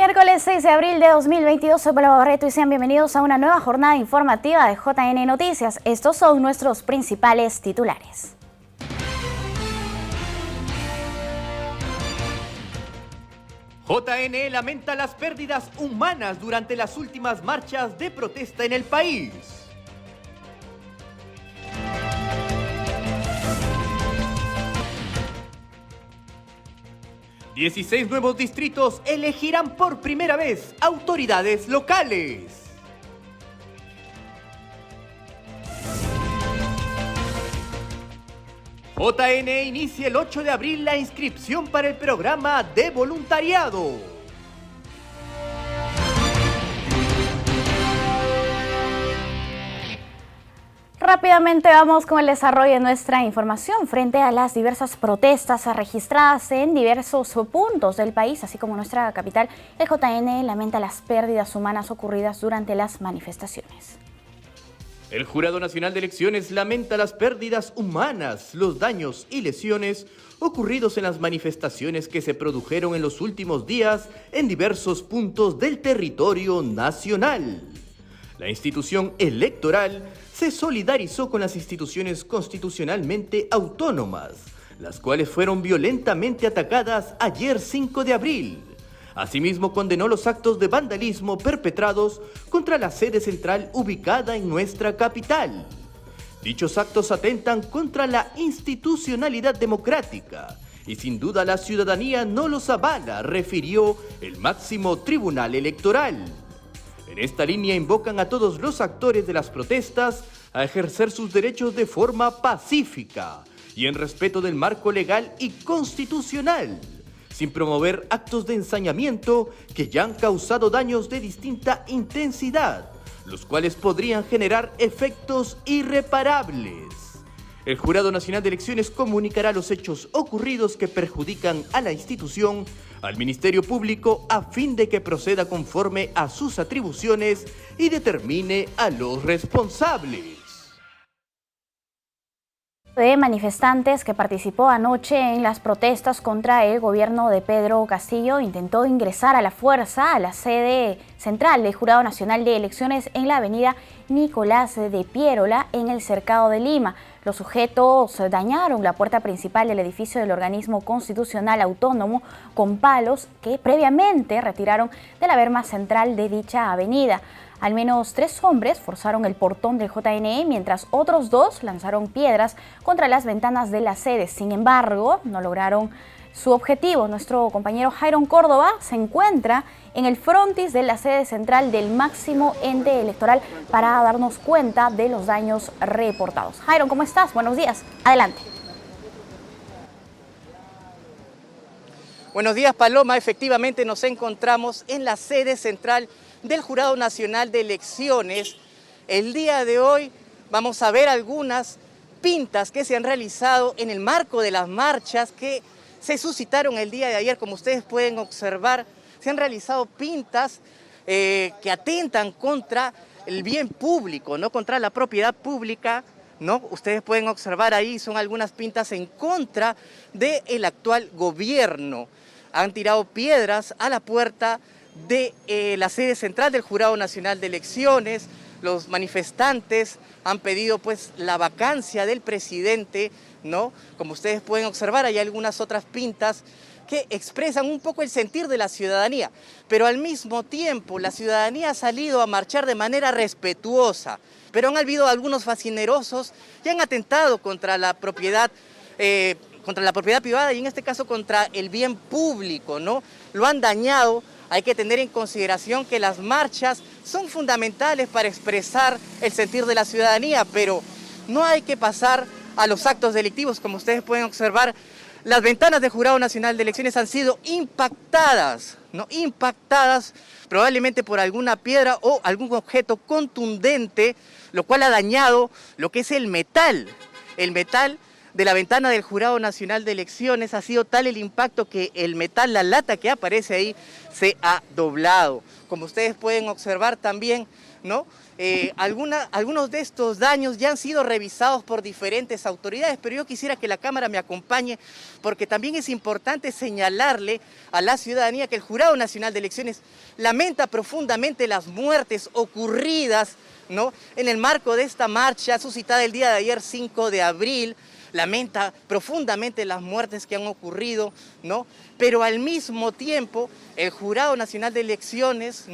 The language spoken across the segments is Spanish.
Miércoles 6 de abril de 2022, soy Paloma Barreto y sean bienvenidos a una nueva jornada informativa de JN Noticias. Estos son nuestros principales titulares. JN lamenta las pérdidas humanas durante las últimas marchas de protesta en el país. ...16 nuevos distritos elegirán por primera vez autoridades locales. JN inicia el 8 de abril la inscripción para el programa de voluntariado. Rápidamente vamos con el desarrollo de nuestra información frente a las diversas protestas registradas en diversos puntos del país, así como nuestra capital. El JN lamenta las pérdidas humanas ocurridas durante las manifestaciones. El Jurado Nacional de Elecciones lamenta las pérdidas humanas, los daños y lesiones ocurridos en las manifestaciones que se produjeron en los últimos días en diversos puntos del territorio nacional. La institución electoral se solidarizó con las instituciones constitucionalmente autónomas, las cuales fueron violentamente atacadas ayer 5 de abril. Asimismo, condenó los actos de vandalismo perpetrados contra la sede central ubicada en nuestra capital. Dichos actos atentan contra la institucionalidad democrática y sin duda la ciudadanía no los avala, refirió el máximo tribunal electoral. En esta línea invocan a todos los actores de las protestas a ejercer sus derechos de forma pacífica y en respeto del marco legal y constitucional, sin promover actos de ensañamiento que ya han causado daños de distinta intensidad, los cuales podrían generar efectos irreparables. El Jurado Nacional de Elecciones comunicará los hechos ocurridos que perjudican a la institución al Ministerio Público a fin de que proceda conforme a sus atribuciones y determine a los responsables. De manifestantes que participó anoche en las protestas contra el gobierno de Pedro Castillo intentó ingresar a la fuerza a la sede central del Jurado Nacional de Elecciones en la avenida Nicolás de Piérola en el Cercado de Lima. Los sujetos dañaron la puerta principal del edificio del organismo constitucional autónomo con palos que previamente retiraron de la berma central de dicha avenida. Al menos 3 hombres forzaron el portón del JNE, mientras otros 2 lanzaron piedras contra las ventanas de la sede. Sin embargo, no lograron su objetivo. Nuestro compañero Jairon Córdoba se encuentra en el frontis de la sede central del máximo ente electoral para darnos cuenta de los daños reportados. Jairon, ¿cómo estás? Buenos días. Adelante. Buenos días, Paloma. Efectivamente nos encontramos en la sede central del Jurado Nacional de Elecciones. El día de hoy vamos a ver algunas pintas que se han realizado en el marco de las marchas que se suscitaron el día de ayer. Como ustedes pueden observar, se han realizado pintas que atentan contra el bien público, ¿no? Contra la propiedad pública, ¿no? Ustedes pueden observar ahí, son algunas pintas en contra del actual gobierno. Han tirado piedras a la puerta de la sede central del Jurado Nacional de Elecciones. Los manifestantes han pedido pues la vacancia del presidente, ¿no? Como ustedes pueden observar, hay algunas otras pintas que expresan un poco el sentir de la ciudadanía, pero al mismo tiempo la ciudadanía ha salido a marchar de manera respetuosa, pero han habido algunos facinerosos que han atentado contra la propiedad privada y en este caso contra el bien público, ¿no? Lo han dañado. Hay que tener en consideración que las marchas son fundamentales para expresar el sentir de la ciudadanía, pero no hay que pasar a los actos delictivos. Como ustedes pueden observar, las ventanas del Jurado Nacional de Elecciones han sido impactadas, ¿no? Impactadas probablemente por alguna piedra o algún objeto contundente, lo cual ha dañado lo que es el metal. El metal de la ventana del Jurado Nacional de Elecciones ha sido tal el impacto que el metal, la lata que aparece ahí, se ha doblado. Como ustedes pueden observar también, ¿no? Algunos de estos daños ya han sido revisados por diferentes autoridades, pero yo quisiera que la cámara me acompañe porque también es importante señalarle a la ciudadanía que el Jurado Nacional de Elecciones lamenta profundamente las muertes ocurridas, ¿no?, en el marco de esta marcha suscitada el día de ayer, 5 de abril, lamenta profundamente las muertes que han ocurrido, ¿no? Pero al mismo tiempo el Jurado Nacional de Elecciones,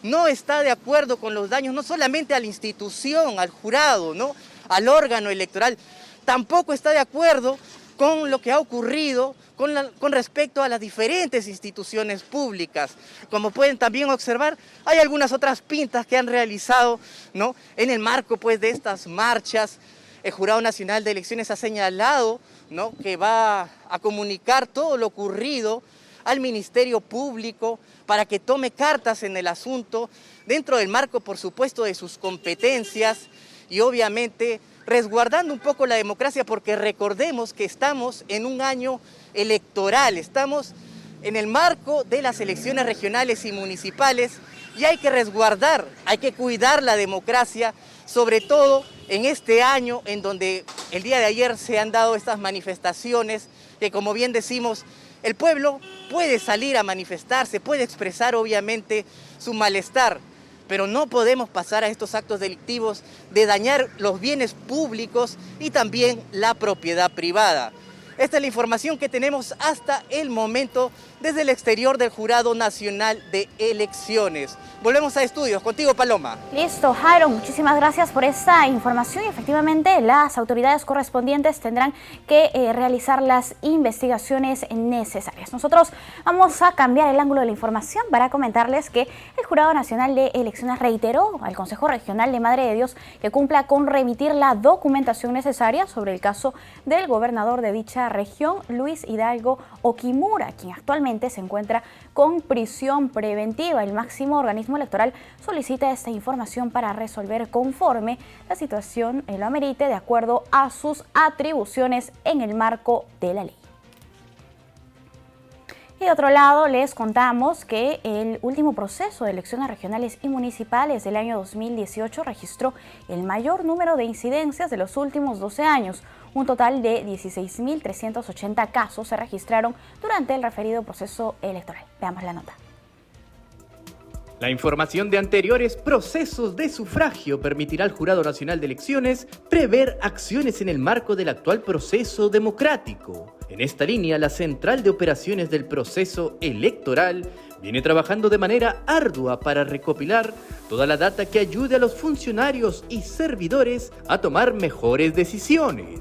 no está de acuerdo con los daños, no solamente a la institución, al jurado, ¿no?, al órgano electoral, tampoco está de acuerdo con lo que ha ocurrido con respecto a las diferentes instituciones públicas. Como pueden también observar, hay algunas otras pintas que han realizado, ¿no?, en el marco pues de estas marchas. El Jurado Nacional de Elecciones ha señalado, ¿no?, que va a comunicar todo lo ocurrido al Ministerio Público para que tome cartas en el asunto, dentro del marco, por supuesto, de sus competencias y obviamente resguardando un poco la democracia, porque recordemos que estamos en un año electoral, estamos en el marco de las elecciones regionales y municipales y hay que resguardar, hay que cuidar la democracia, sobre todo en este año en donde el día de ayer se han dado estas manifestaciones que, como bien decimos, el pueblo puede salir a manifestarse, puede expresar obviamente su malestar, pero no podemos pasar a estos actos delictivos de dañar los bienes públicos y también la propiedad privada. Esta es la información que tenemos hasta el momento desde el exterior del Jurado Nacional de Elecciones. Volvemos a estudios. Contigo, Paloma. Listo, Jairo, muchísimas gracias por esta información. Y efectivamente, las autoridades correspondientes tendrán que realizar las investigaciones necesarias. Nosotros vamos a cambiar el ángulo de la información para comentarles que el Jurado Nacional de Elecciones reiteró al Consejo Regional de Madre de Dios que cumpla con remitir la documentación necesaria sobre el caso del gobernador de dicha región, Luis Hidalgo Okimura, quien actualmente se encuentra con prisión preventiva. El máximo organismo electoral solicita esta información para resolver conforme la situación lo amerite de acuerdo a sus atribuciones en el marco de la ley. Y de otro lado, les contamos que el último proceso de elecciones regionales y municipales del año 2018 registró el mayor número de incidencias de los últimos 12 años. Un total de 16.380 casos se registraron durante el referido proceso electoral. Veamos la nota. La información de anteriores procesos de sufragio permitirá al Jurado Nacional de Elecciones prever acciones en el marco del actual proceso democrático. En esta línea, la Central de Operaciones del Proceso Electoral viene trabajando de manera ardua para recopilar toda la data que ayude a los funcionarios y servidores a tomar mejores decisiones.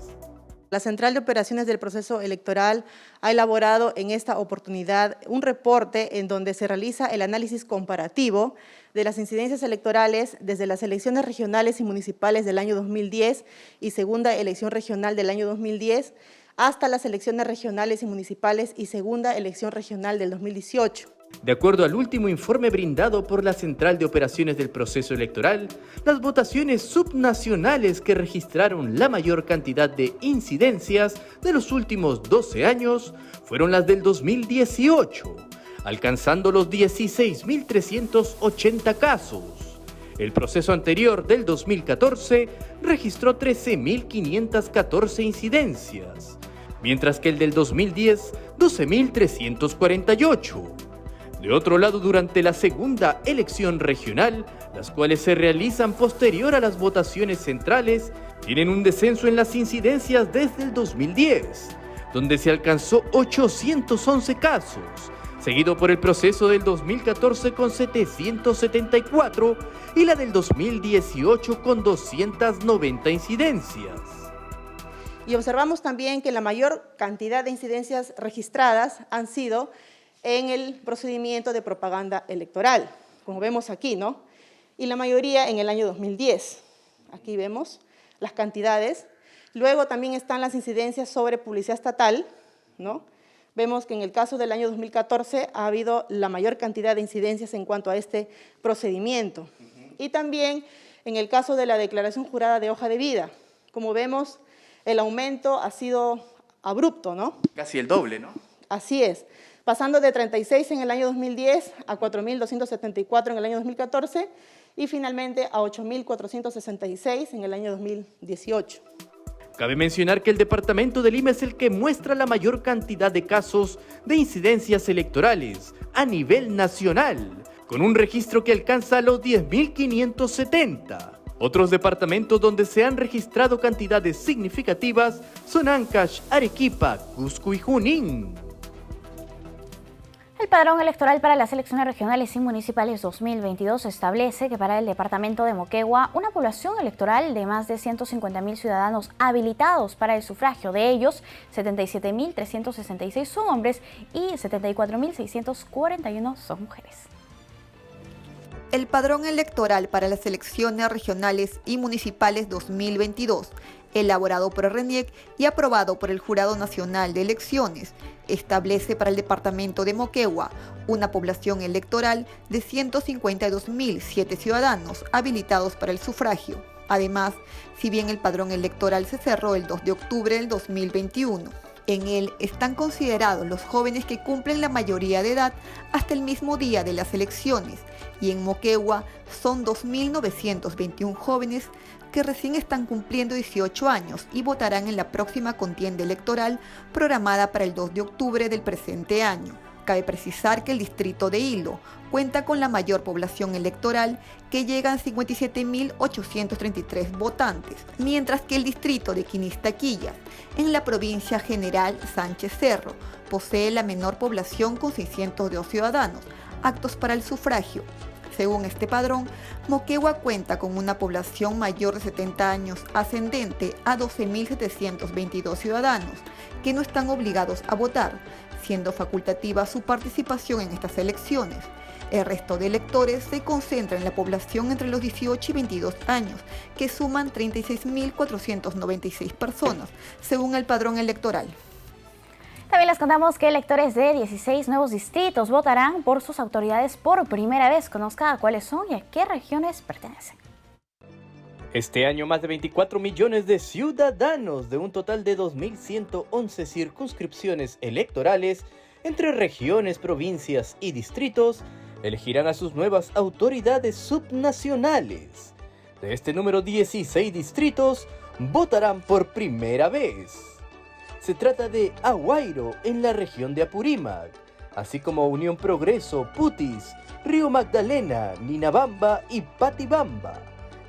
La Central de Operaciones del Proceso Electoral ha elaborado en esta oportunidad un reporte en donde se realiza el análisis comparativo de las incidencias electorales desde las elecciones regionales y municipales del año 2010 y segunda elección regional del año 2010 hasta las elecciones regionales y municipales y segunda elección regional del 2018. De acuerdo al último informe brindado por la Central de Operaciones del Proceso Electoral, las votaciones subnacionales que registraron la mayor cantidad de incidencias de los últimos 12 años fueron las del 2018, alcanzando los 16.380 casos. El proceso anterior del 2014 registró 13.514 incidencias, mientras que el del 2010, 12.348. De otro lado, durante la segunda elección regional, las cuales se realizan posterior a las votaciones centrales, tienen un descenso en las incidencias desde el 2010, donde se alcanzó 811 casos, seguido por el proceso del 2014 con 774 y la del 2018 con 290 incidencias. Y observamos también que la mayor cantidad de incidencias registradas han sido en el procedimiento de propaganda electoral, como vemos aquí, ¿no? Y la mayoría en el año 2010. Aquí vemos las cantidades. Luego también están las incidencias sobre publicidad estatal, ¿no? Vemos que en el caso del año 2014 ha habido la mayor cantidad de incidencias en cuanto a este procedimiento. Y también en el caso de la declaración jurada de hoja de vida. Como vemos, el aumento ha sido abrupto, ¿no? Casi el doble, ¿no? Así es, pasando de 36 en el año 2010 a 4.274 en el año 2014 y finalmente a 8.466 en el año 2018. Cabe mencionar que el departamento de Lima es el que muestra la mayor cantidad de casos de incidencias electorales a nivel nacional, con un registro que alcanza los 10.570. Otros departamentos donde se han registrado cantidades significativas son Ancash, Arequipa, Cusco y Junín. El padrón electoral para las elecciones regionales y municipales 2022 establece que para el departamento de Moquegua, una población electoral de más de 150.000 ciudadanos habilitados para el sufragio. De ellos, 77.366 son hombres y 74.641 son mujeres. El padrón electoral para las elecciones regionales y municipales 2022, elaborado por el RENIEC y aprobado por el Jurado Nacional de Elecciones, establece para el departamento de Moquegua una población electoral de 152.007 ciudadanos habilitados para el sufragio. Además, si bien el padrón electoral se cerró el 2 de octubre del 2021, en él están considerados los jóvenes que cumplen la mayoría de edad hasta el mismo día de las elecciones, y en Moquegua son 2.921 jóvenes que recién están cumpliendo 18 años y votarán en la próxima contienda electoral programada para el 2 de octubre del presente año. Cabe precisar que el distrito de Hilo cuenta con la mayor población electoral, que llegan 57.833 votantes, mientras que el distrito de Quinistaquilla, en la provincia General Sánchez Cerro, posee la menor población con 602 ciudadanos aptos para el sufragio. Según este padrón, Moquegua cuenta con una población mayor de 70 años ascendente a 12.722 ciudadanos que no están obligados a votar, siendo facultativa su participación en estas elecciones. El resto de electores se concentra en la población entre los 18 y 22 años, que suman 36.496 personas, según el padrón electoral. También les contamos que electores de 16 nuevos distritos votarán por sus autoridades por primera vez. Conozca cuáles son y a qué regiones pertenecen. Este año más de 24 millones de ciudadanos de un total de 2.111 circunscripciones electorales entre regiones, provincias y distritos elegirán a sus nuevas autoridades subnacionales. De este número, 16 distritos votarán por primera vez. Se trata de Aguairo, en la región de Apurímac, así como Unión Progreso, Putis, Río Magdalena, Ninabamba y Patibamba.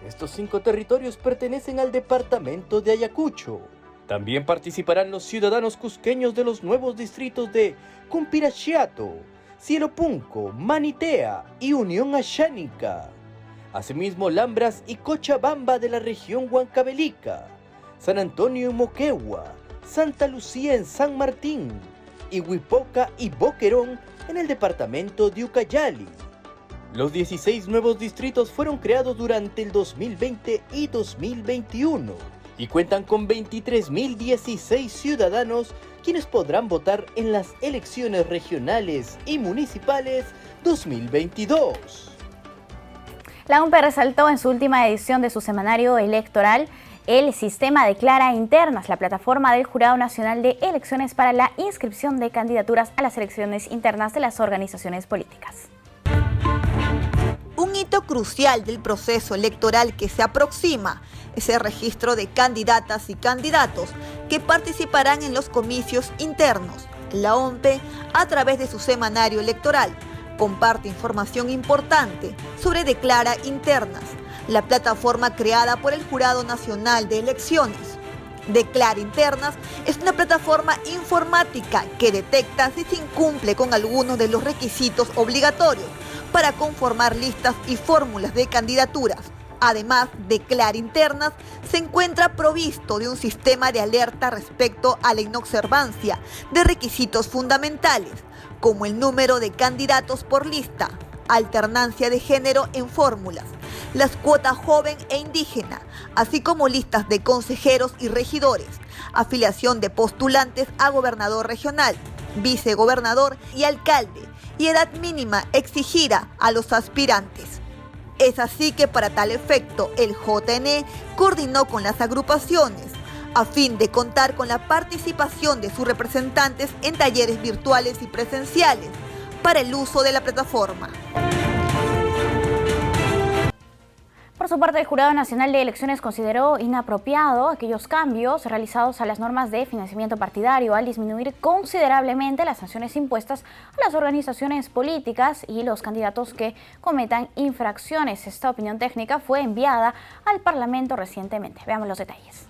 Estos 5 territorios pertenecen al departamento de Ayacucho. También participarán los ciudadanos cusqueños de los nuevos distritos de Cumpirachiato, Cielo Punco, Manitea y Unión Ashánica. Asimismo, Lambras y Cochabamba de la región Huancavelica, San Antonio y Moquegua, Santa Lucía en San Martín, y Huipoca y Boquerón en el departamento de Ucayali. Los 16 nuevos distritos fueron creados durante el 2020 y 2021 y cuentan con 23.016 ciudadanos quienes podrán votar en las elecciones regionales y municipales 2022. La UNPE resaltó en su última edición de su semanario electoral el sistema Declara Internas, la plataforma del Jurado Nacional de Elecciones para la inscripción de candidaturas a las elecciones internas de las organizaciones políticas. Un hito crucial del proceso electoral que se aproxima es el registro de candidatas y candidatos que participarán en los comicios internos. La OMPE, a través de su semanario electoral, comparte información importante sobre Declara Internas, la plataforma creada por el Jurado Nacional de Elecciones. Declara Internas es una plataforma informática que detecta si se incumple con algunos de los requisitos obligatorios para conformar listas y fórmulas de candidaturas. Además, Declara Internas se encuentra provisto de un sistema de alerta respecto a la inobservancia de requisitos fundamentales, como el número de candidatos por lista, alternancia de género en fórmulas, las cuotas joven e indígena, así como listas de consejeros y regidores, afiliación de postulantes a gobernador regional, vicegobernador y alcalde, y edad mínima exigida a los aspirantes. Es así que para tal efecto el JNE coordinó con las agrupaciones, a fin de contar con la participación de sus representantes en talleres virtuales y presenciales para el uso de la plataforma. Por su parte, el Jurado Nacional de Elecciones consideró inapropiado aquellos cambios realizados a las normas de financiamiento partidario al disminuir considerablemente las sanciones impuestas a las organizaciones políticas y los candidatos que cometan infracciones. Esta opinión técnica fue enviada al Parlamento recientemente. Veamos los detalles.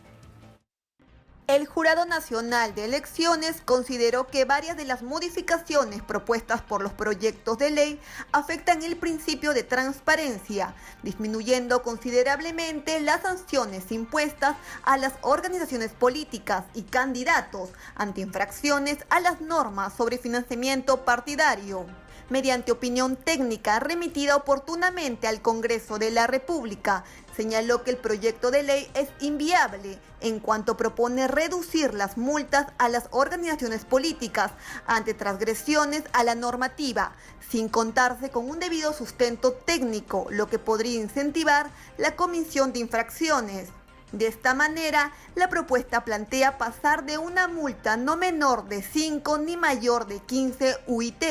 El Jurado Nacional de Elecciones consideró que varias de las modificaciones propuestas por los proyectos de ley afectan el principio de transparencia, disminuyendo considerablemente las sanciones impuestas a las organizaciones políticas y candidatos ante infracciones a las normas sobre financiamiento partidario. Mediante opinión técnica remitida oportunamente al Congreso de la República, señaló que el proyecto de ley es inviable en cuanto propone reducir las multas a las organizaciones políticas ante transgresiones a la normativa, sin contarse con un debido sustento técnico, lo que podría incentivar la comisión de infracciones. De esta manera, la propuesta plantea pasar de una multa no menor de 5 ni mayor de 15 UIT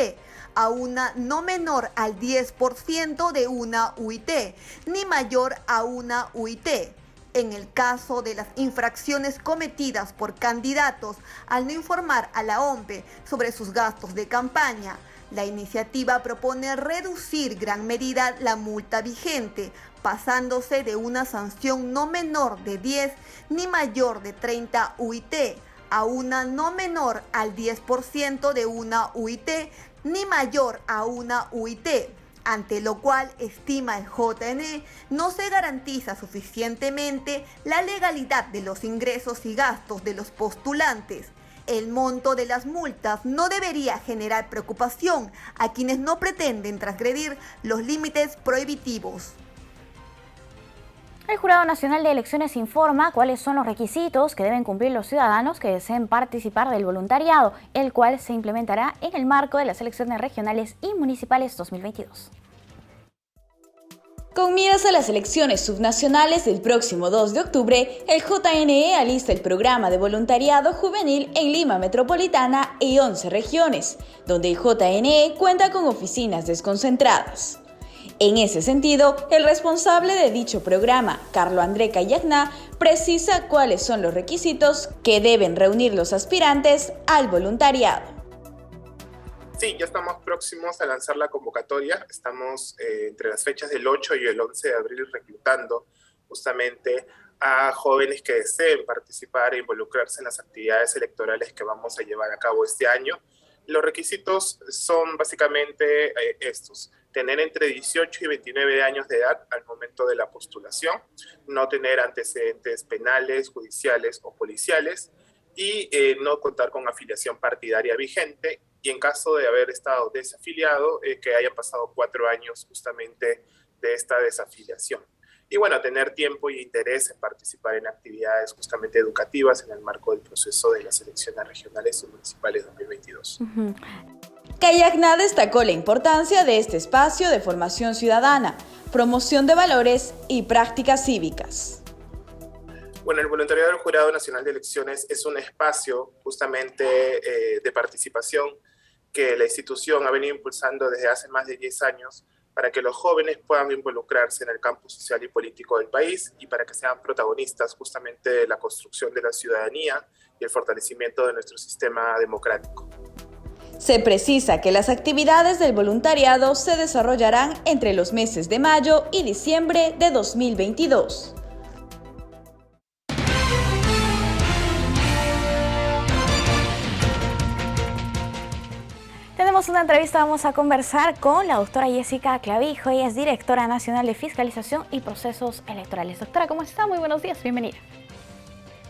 a una no menor al 10% de una UIT, ni mayor a una UIT. En el caso de las infracciones cometidas por candidatos al no informar a la OMPE sobre sus gastos de campaña, la iniciativa propone reducir gran medida la multa vigente, pasándose de una sanción no menor de 10 ni mayor de 30 UIT a una no menor al 10% de una UIT ni mayor a una UIT, ante lo cual, estima el JNE, no se garantiza suficientemente la legalidad de los ingresos y gastos de los postulantes. El monto de las multas no debería generar preocupación a quienes no pretenden transgredir los límites prohibitivos. El Jurado Nacional de Elecciones informa cuáles son los requisitos que deben cumplir los ciudadanos que deseen participar del voluntariado, el cual se implementará en el marco de las elecciones regionales y municipales 2022. Con miras a las elecciones subnacionales del próximo 2 de octubre, el JNE alista el programa de voluntariado juvenil en Lima Metropolitana y 11 regiones, donde el JNE cuenta con oficinas desconcentradas. En ese sentido, el responsable de dicho programa, Carlo André Cayagná, precisa cuáles son los requisitos que deben reunir los aspirantes al voluntariado. Sí, ya estamos próximos a lanzar la convocatoria. Estamos entre las fechas del 8 y el 11 de abril reclutando justamente a jóvenes que deseen participar e involucrarse en las actividades electorales que vamos a llevar a cabo este año. Los requisitos son básicamente estos: tener entre 18 y 29 años de edad al momento de la postulación, no tener antecedentes penales, judiciales o policiales y no contar con afiliación partidaria vigente, y en caso de haber estado desafiliado, que hayan pasado 4 años justamente de esta desafiliación. Y bueno, tener tiempo y interés en participar en actividades justamente educativas en el marco del proceso de las elecciones regionales y municipales 2022. Cayagná destacó la importancia de este espacio de formación ciudadana, promoción de valores y prácticas cívicas. Bueno, el voluntariado del Jurado Nacional de Elecciones es un espacio justamente de participación que la institución ha venido impulsando desde hace más de 10 años para que los jóvenes puedan involucrarse en el campo social y político del país y para que sean protagonistas justamente de la construcción de la ciudadanía y el fortalecimiento de nuestro sistema democrático. Se precisa que las actividades del voluntariado se desarrollarán entre los meses de mayo y diciembre de 2022. Tenemos una entrevista, vamos a conversar con la doctora Jessica Clavijo, ella es directora nacional de Fiscalización y Procesos Electorales. Doctora, ¿cómo está? Muy buenos días, bienvenida.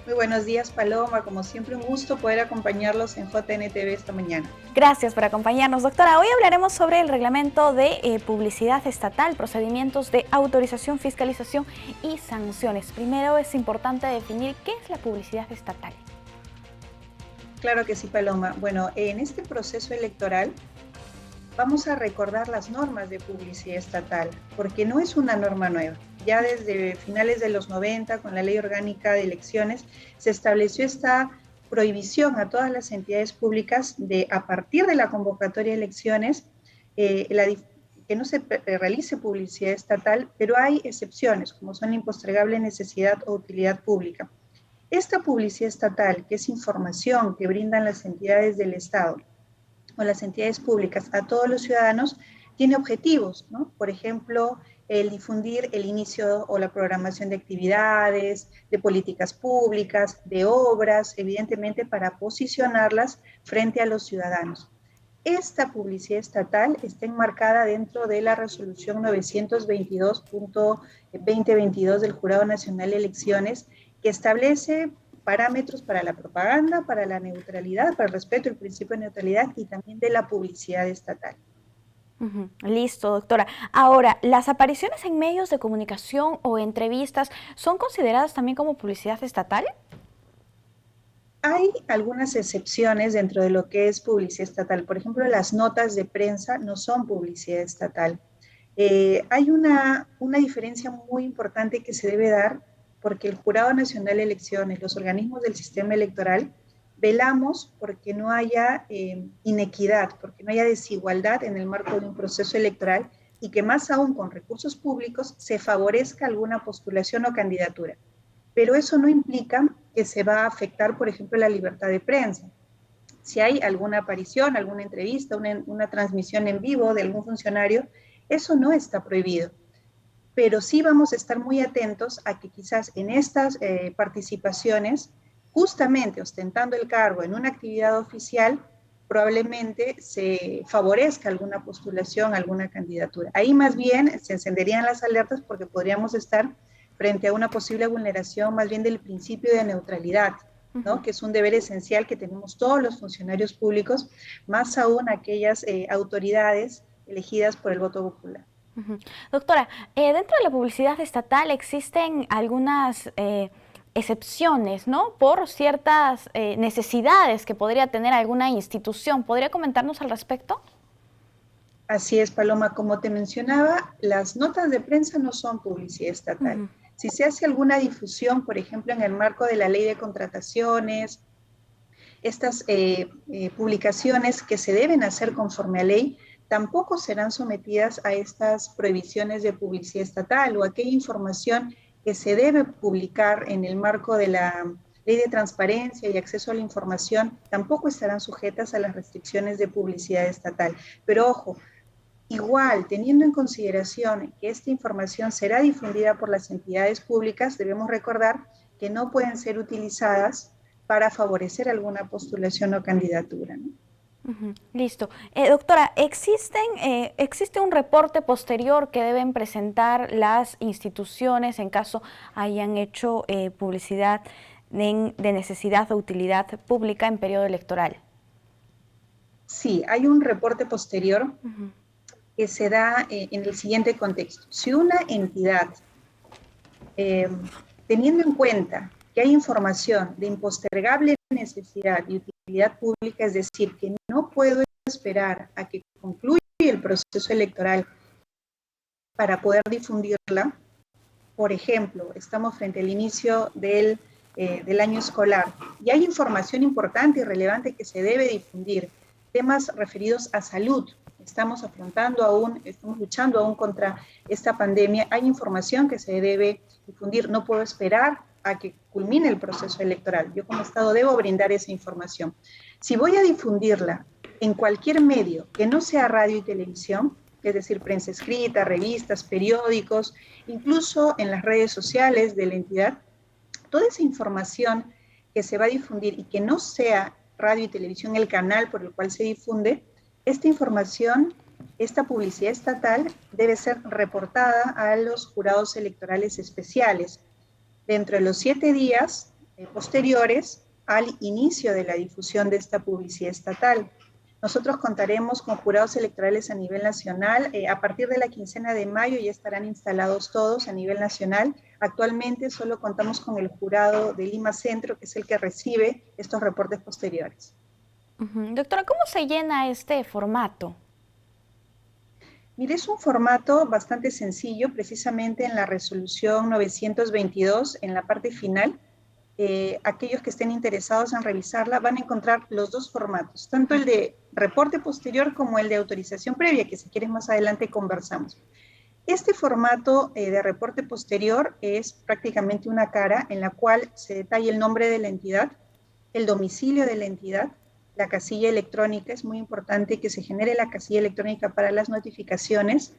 Muy buenos días, Paloma. Como siempre, un gusto poder acompañarlos en JNTV esta mañana. Gracias por acompañarnos, doctora. Hoy hablaremos sobre el reglamento de publicidad estatal, procedimientos de autorización, fiscalización y sanciones. Primero es importante definir qué es la publicidad estatal. Claro que sí, Paloma. Bueno, en este proceso electoral vamos a recordar las normas de publicidad estatal, porque no es una norma nueva. Ya desde finales de los 90, con la Ley Orgánica de Elecciones, se estableció esta prohibición a todas las entidades públicas de, a partir de la convocatoria de elecciones, que no se realice publicidad estatal, pero hay excepciones, como son la impostergable necesidad o utilidad pública. Esta publicidad estatal, que es información que brindan las entidades del Estado o las entidades públicas a todos los ciudadanos, tiene objetivos, ¿no? Por ejemplo, el difundir el inicio o la programación de actividades, de políticas públicas, de obras, evidentemente para posicionarlas frente a los ciudadanos. Esta publicidad estatal está enmarcada dentro de la resolución 922.2022 del Jurado Nacional de Elecciones, que establece parámetros para la propaganda, para la neutralidad, para el respeto del principio de neutralidad y también de la publicidad estatal. Listo, doctora. Ahora, ¿las apariciones en medios de comunicación o entrevistas son consideradas también como publicidad estatal? Hay algunas excepciones dentro de lo que es publicidad estatal. Por ejemplo, las notas de prensa no son publicidad estatal. Hay una diferencia muy importante que se debe dar porque el Jurado Nacional de Elecciones, los organismos del sistema electoral, velamos porque no haya inequidad, porque no haya desigualdad en el marco de un proceso electoral y que más aún con recursos públicos se favorezca alguna postulación o candidatura. Pero eso no implica que se va a afectar, por ejemplo, la libertad de prensa. Si hay alguna aparición, alguna entrevista, una transmisión en vivo de algún funcionario, eso no está prohibido. Pero sí vamos a estar muy atentos a que quizás en estas participaciones, justamente ostentando el cargo en una actividad oficial, probablemente se favorezca alguna postulación, alguna candidatura. Ahí más bien se encenderían las alertas porque podríamos estar frente a una posible vulneración más bien del principio de neutralidad, ¿no? Que es un deber esencial que tenemos todos los funcionarios públicos, más aún aquellas autoridades elegidas por el voto popular. Doctora, dentro de la publicidad estatal existen algunas excepciones, ¿no? Por ciertas necesidades que podría tener alguna institución. ¿Podría comentarnos al respecto? Así es, Paloma. Como te mencionaba, las notas de prensa no son publicidad estatal. Si se hace alguna difusión, por ejemplo, en el marco de la ley de contrataciones, estas publicaciones que se deben hacer conforme a ley, tampoco serán sometidas a estas prohibiciones de publicidad estatal o aquella información que se debe publicar en el marco de la ley de transparencia y acceso a la información, tampoco estarán sujetas a las restricciones de publicidad estatal. Pero ojo, igual, teniendo en consideración que esta información será difundida por las entidades públicas, debemos recordar que no pueden ser utilizadas para favorecer alguna postulación o candidatura, ¿no? Listo. Doctora, ¿existe un reporte posterior que deben presentar las instituciones en caso hayan hecho publicidad de necesidad o utilidad pública en periodo electoral? Sí, hay un reporte posterior que se da en el siguiente contexto. Si una entidad, teniendo en cuenta que hay información de impostergable necesidad y utilidad pública, es decir, que no puedo esperar a que concluya el proceso electoral para poder difundirla. Por ejemplo, estamos frente al inicio del año escolar y hay información importante y relevante que se debe difundir, temas referidos a salud. Estamos luchando aún contra esta pandemia, hay información que se debe difundir, no puedo esperar a que culmine el proceso electoral. Yo como Estado debo brindar esa información. Si voy a difundirla en cualquier medio que no sea radio y televisión, es decir, prensa escrita, revistas, periódicos, incluso en las redes sociales de la entidad, toda esa información que se va a difundir y que no sea radio y televisión el canal por el cual se difunde, esta información, esta publicidad estatal debe ser reportada a los jurados electorales especiales dentro de los 7 días posteriores al inicio de la difusión de esta publicidad estatal. Nosotros contaremos con jurados electorales a nivel nacional. A partir de la quincena de mayo ya estarán instalados todos a nivel nacional. Actualmente solo contamos con el jurado de Lima Centro, que es el que recibe estos reportes posteriores. Doctora, ¿cómo se llena este formato? Mire, es un formato bastante sencillo, precisamente en la resolución 922, en la parte final. Aquellos que estén interesados en revisarla van a encontrar los dos formatos, tanto el de reporte posterior como el de autorización previa, que si quieres más adelante conversamos. Este formato de reporte posterior es prácticamente una cara en la cual se detalla el nombre de la entidad, el domicilio de la entidad, la casilla electrónica, es muy importante que se genere la casilla electrónica para las notificaciones,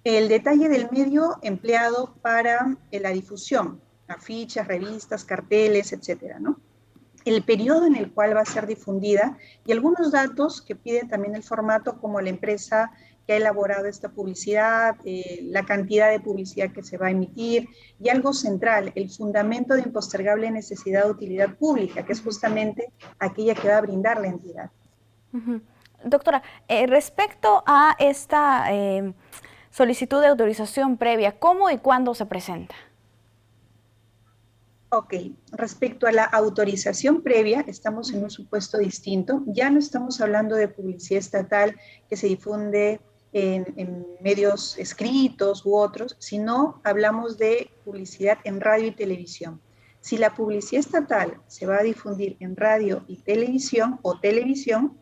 el detalle del medio empleado para la difusión, afiches, revistas, carteles, etcétera, ¿no? El periodo en el cual va a ser difundida y algunos datos que piden también el formato, como la empresa que ha elaborado esta publicidad, la cantidad de publicidad que se va a emitir y algo central, el fundamento de impostergable necesidad de utilidad pública, que es justamente aquella que va a brindar la entidad. Doctora, respecto a esta solicitud de autorización previa, ¿cómo y cuándo se presenta? Ok, respecto a la autorización previa, estamos en un supuesto distinto. Ya no estamos hablando de publicidad estatal que se difunde en medios escritos u otros, sino hablamos de publicidad en radio y televisión. Si la publicidad estatal se va a difundir en radio y televisión o televisión,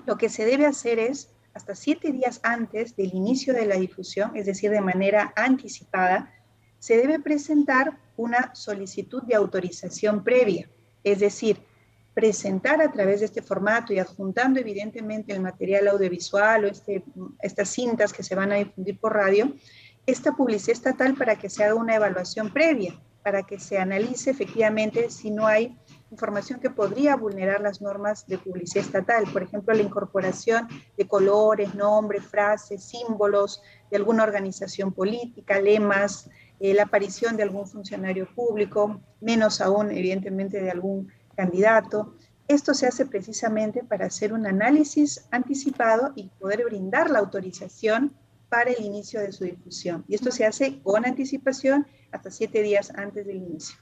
lo que se debe hacer es, hasta 7 días antes del inicio de la difusión, es decir, de manera anticipada, se debe presentar una solicitud de autorización previa, es decir, presentar a través de este formato y adjuntando evidentemente el material audiovisual o estas cintas que se van a difundir por radio, esta publicidad estatal para que se haga una evaluación previa, para que se analice efectivamente si no hay información que podría vulnerar las normas de publicidad estatal, por ejemplo, la incorporación de colores, nombres, frases, símbolos de alguna organización política, lemas, la aparición de algún funcionario público, menos aún, evidentemente, de algún candidato. Esto se hace precisamente para hacer un análisis anticipado y poder brindar la autorización para el inicio de su difusión. Y esto se hace con anticipación hasta 7 días antes del inicio.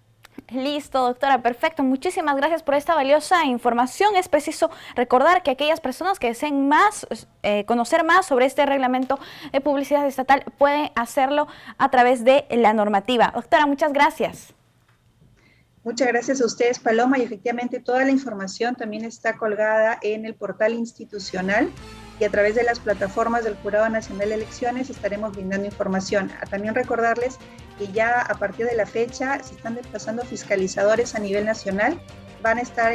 Listo, doctora, perfecto. Muchísimas gracias por esta valiosa información. Es preciso recordar que aquellas personas que deseen conocer más sobre este reglamento de publicidad estatal pueden hacerlo a través de la normativa. Doctora, muchas gracias. Muchas gracias a ustedes, Paloma, y efectivamente toda la información también está colgada en el portal institucional y a través de las plataformas del Jurado Nacional de Elecciones estaremos brindando información. También recordarles que ya a partir de la fecha se están desplazando fiscalizadores a nivel nacional, van a estar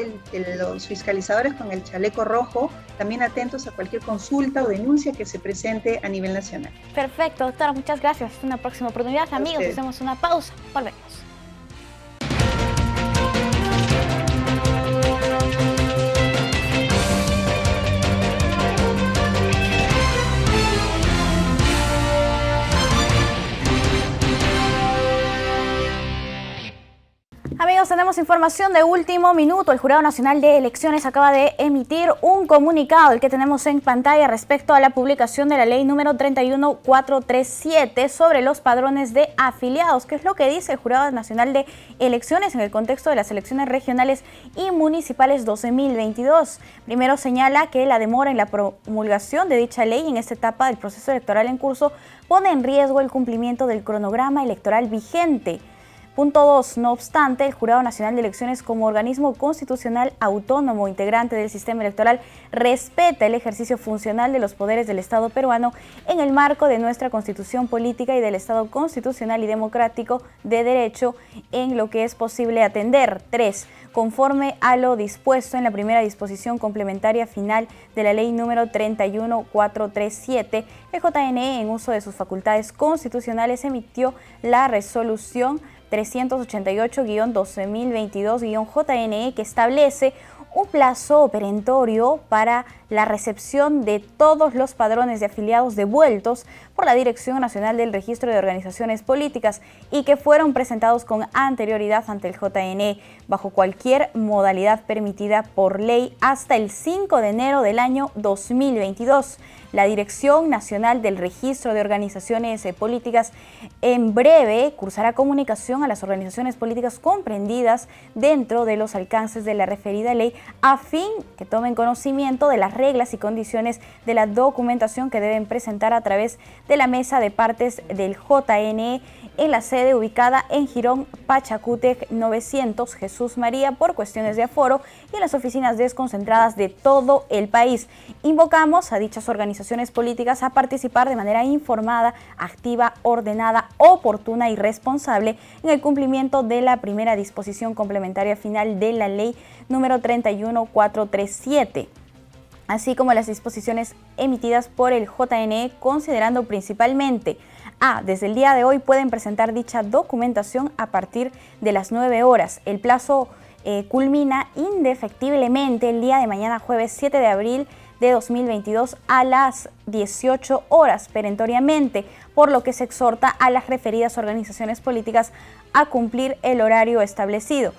los fiscalizadores con el chaleco rojo, también atentos a cualquier consulta o denuncia que se presente a nivel nacional. Perfecto, doctora, muchas gracias. Hasta una próxima oportunidad. Amigos, hacemos una pausa. Volvemos. Amigos, tenemos información de último minuto. El Jurado Nacional de Elecciones acaba de emitir un comunicado, el que tenemos en pantalla, respecto a la publicación de la ley número 31437 sobre los padrones de afiliados. ¿Qué es lo que dice el Jurado Nacional de Elecciones en el contexto de las elecciones regionales y municipales 2022? Primero señala que la demora en la promulgación de dicha ley en esta etapa del proceso electoral en curso pone en riesgo el cumplimiento del cronograma electoral vigente. Punto 2. No obstante, el Jurado Nacional de Elecciones, como organismo constitucional autónomo integrante del sistema electoral, respeta el ejercicio funcional de los poderes del Estado peruano en el marco de nuestra Constitución política y del Estado constitucional y democrático de derecho en lo que es posible atender. 3. Conforme a lo dispuesto en la primera disposición complementaria final de la ley número 31437, el JNE, en uso de sus facultades constitucionales, emitió la resolución 388-12.022-JNE, que establece un plazo perentorio para la recepción de todos los padrones de afiliados devueltos por la Dirección Nacional del Registro de Organizaciones Políticas y que fueron presentados con anterioridad ante el JNE bajo cualquier modalidad permitida por ley hasta el 5 de enero del año 2022. La Dirección Nacional del Registro de Organizaciones Políticas en breve cursará comunicación a las organizaciones políticas comprendidas dentro de los alcances de la referida ley a fin que tomen conocimiento de las reglas y condiciones de la documentación que deben presentar a través de la mesa de partes del JNE en la sede ubicada en Girón, Pachacútec 900 Jesús María por cuestiones de aforo y en las oficinas desconcentradas de todo el país. Invocamos a dichas organizaciones políticas a participar de manera informada, activa, ordenada, oportuna y responsable en el cumplimiento de la primera disposición complementaria final de la ley número 31437. Así como las disposiciones emitidas por el JNE, considerando principalmente desde el día de hoy pueden presentar dicha documentación a partir de las 9 horas. El plazo culmina indefectiblemente el día de mañana, jueves 7 de abril de 2022 a las 18 horas perentoriamente, por lo que se exhorta a las referidas organizaciones políticas a cumplir el horario establecido.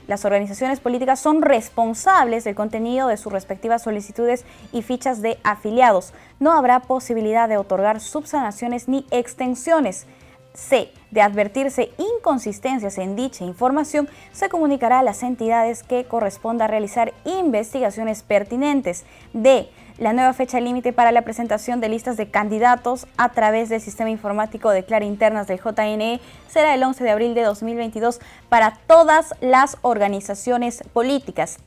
Las organizaciones políticas son responsables del contenido de sus respectivas solicitudes y fichas de afiliados. No habrá posibilidad de otorgar subsanaciones ni extensiones. C. De advertirse inconsistencias en dicha información, se comunicará a las entidades que corresponda realizar investigaciones pertinentes. D. La nueva fecha límite para la presentación de listas de candidatos a través del sistema informático de Clara Internas del JNE será el 11 de abril de 2022 para todas las organizaciones políticas.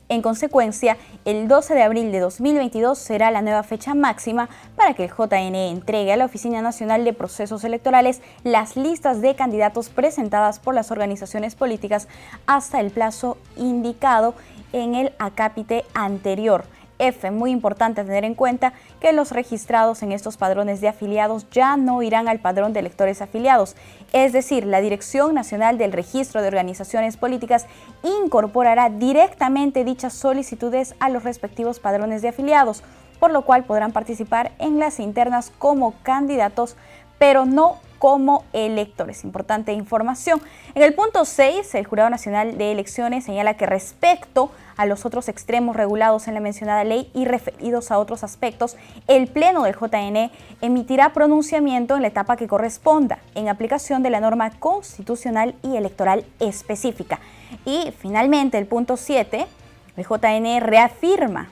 En consecuencia, el 12 de abril de 2022 será la nueva fecha máxima para que el JNE entregue a la Oficina Nacional de Procesos Electorales las listas de candidatos presentadas por las organizaciones políticas hasta el plazo indicado en el acápite anterior. F. Muy importante tener en cuenta que los registrados en estos padrones de afiliados ya no irán al padrón de electores afiliados, es decir, la Dirección Nacional del Registro de Organizaciones Políticas incorporará directamente dichas solicitudes a los respectivos padrones de afiliados, por lo cual podrán participar en las internas como candidatos, pero no como electores. Importante información. En el punto 6, el Jurado Nacional de Elecciones señala que respecto a los otros extremos regulados en la mencionada ley y referidos a otros aspectos, el Pleno del JNE emitirá pronunciamiento en la etapa que corresponda, en aplicación de la norma constitucional y electoral específica. Y finalmente, el punto 7, el JNE reafirma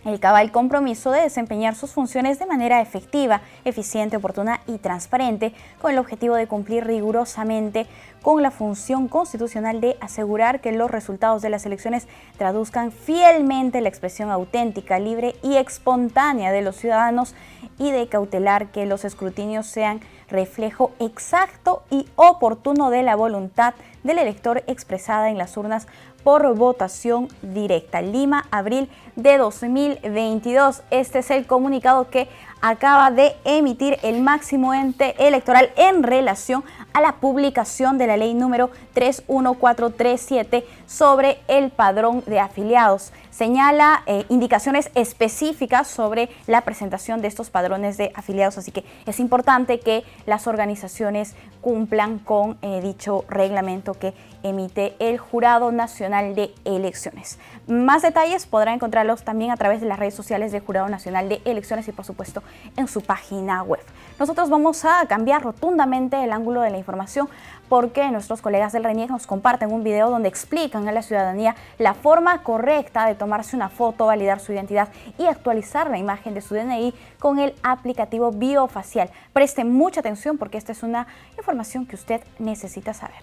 el cabal compromiso de desempeñar sus funciones de manera efectiva, eficiente, oportuna y transparente, con el objetivo de cumplir rigurosamente con la función constitucional de asegurar que los resultados de las elecciones traduzcan fielmente la expresión auténtica, libre y espontánea de los ciudadanos y de cautelar que los escrutinios sean reflejo exacto y oportuno de la voluntad del elector expresada en las urnas por votación directa. Lima, abril de 2022. Este es el comunicado que acaba de emitir el máximo ente electoral en relación a la publicación de la ley número 31437 sobre el padrón de afiliados. Señala indicaciones específicas sobre la presentación de estos padrones de afiliados, así que es importante que las organizaciones cumplan con dicho reglamento que emite el Jurado Nacional de Elecciones. Más detalles podrán encontrarlos también a través de las redes sociales del Jurado Nacional de Elecciones y por supuesto en su página web. Nosotros vamos a cambiar rotundamente el ángulo de la información porque nuestros colegas del RENIEC nos comparten un video donde explican a la ciudadanía la forma correcta de tomarse una foto, validar su identidad y actualizar la imagen de su DNI con el aplicativo biofacial. Preste mucha atención porque esta es una información que usted necesita saber.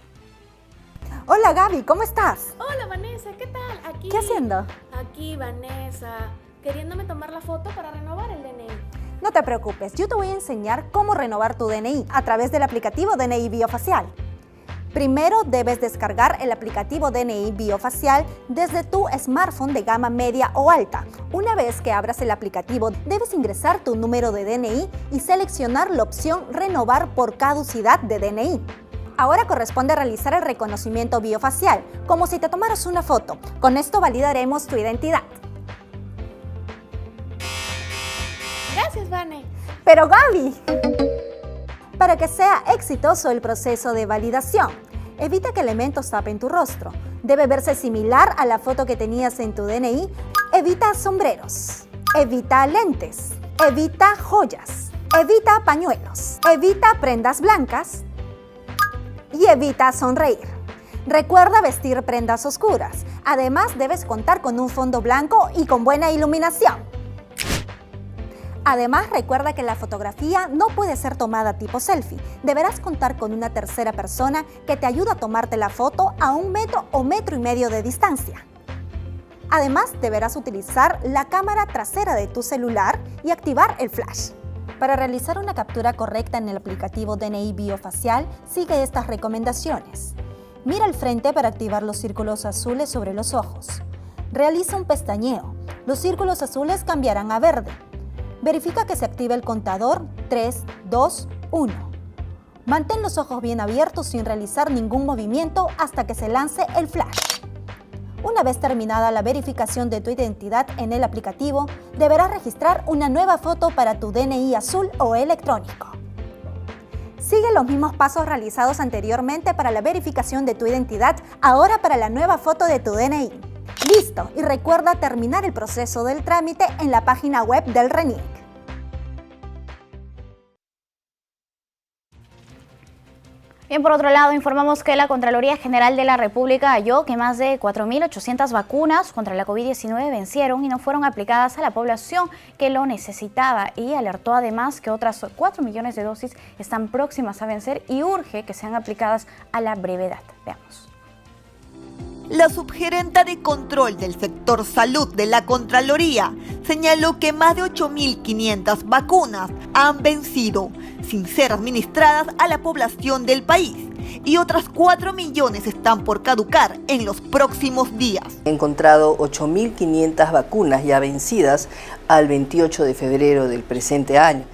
Hola Gaby, ¿cómo estás? Hola Vanessa, ¿qué tal? Aquí. ¿Qué haciendo? Aquí Vanessa, queriéndome tomar la foto para renovar el DNI. No te preocupes, yo te voy a enseñar cómo renovar tu DNI a través del aplicativo DNI Biofacial. Primero debes descargar el aplicativo DNI Biofacial desde tu smartphone de gama media o alta. Una vez que abras el aplicativo, debes ingresar tu número de DNI y seleccionar la opción Renovar por caducidad de DNI. Ahora corresponde realizar el reconocimiento biofacial, como si te tomaras una foto. Con esto validaremos tu identidad. Gracias, Vane. Pero Gaby, para que sea exitoso el proceso de validación, evita que elementos tapen tu rostro. Debe verse similar a la foto que tenías en tu DNI. Evita sombreros. Evita lentes. Evita joyas. Evita pañuelos. Evita prendas blancas. Y evita sonreír. Recuerda vestir prendas oscuras. Además, debes contar con un fondo blanco y con buena iluminación. Además, recuerda que la fotografía no puede ser tomada tipo selfie. Deberás contar con una tercera persona que te ayude a tomarte la foto a 1 metro o 1,5 metros de distancia. Además, deberás utilizar la cámara trasera de tu celular y activar el flash. Para realizar una captura correcta en el aplicativo DNI Biofacial, sigue estas recomendaciones. Mira al frente para activar los círculos azules sobre los ojos. Realiza un pestañeo. Los círculos azules cambiarán a verde. Verifica que se active el contador 3, 2, 1. Mantén los ojos bien abiertos sin realizar ningún movimiento hasta que se lance el flash. Una vez terminada la verificación de tu identidad en el aplicativo, deberás registrar una nueva foto para tu DNI azul o electrónico. Sigue los mismos pasos realizados anteriormente para la verificación de tu identidad, ahora para la nueva foto de tu DNI. ¡Listo! Y recuerda terminar el proceso del trámite en la página web del RENIEC. Bien, por otro lado, informamos que la Contraloría General de la República halló que más de 4.800 vacunas contra la COVID-19 vencieron y no fueron aplicadas a la población que lo necesitaba, y alertó además que otras 4 millones de dosis están próximas a vencer y urge que sean aplicadas a la brevedad. Veamos. La subgerenta de control del sector salud de la Contraloría señaló que más de 8.500 vacunas han vencido sin ser administradas a la población del país y otras 4 millones están por caducar en los próximos días. He encontrado 8.500 vacunas ya vencidas al 28 de febrero del presente año.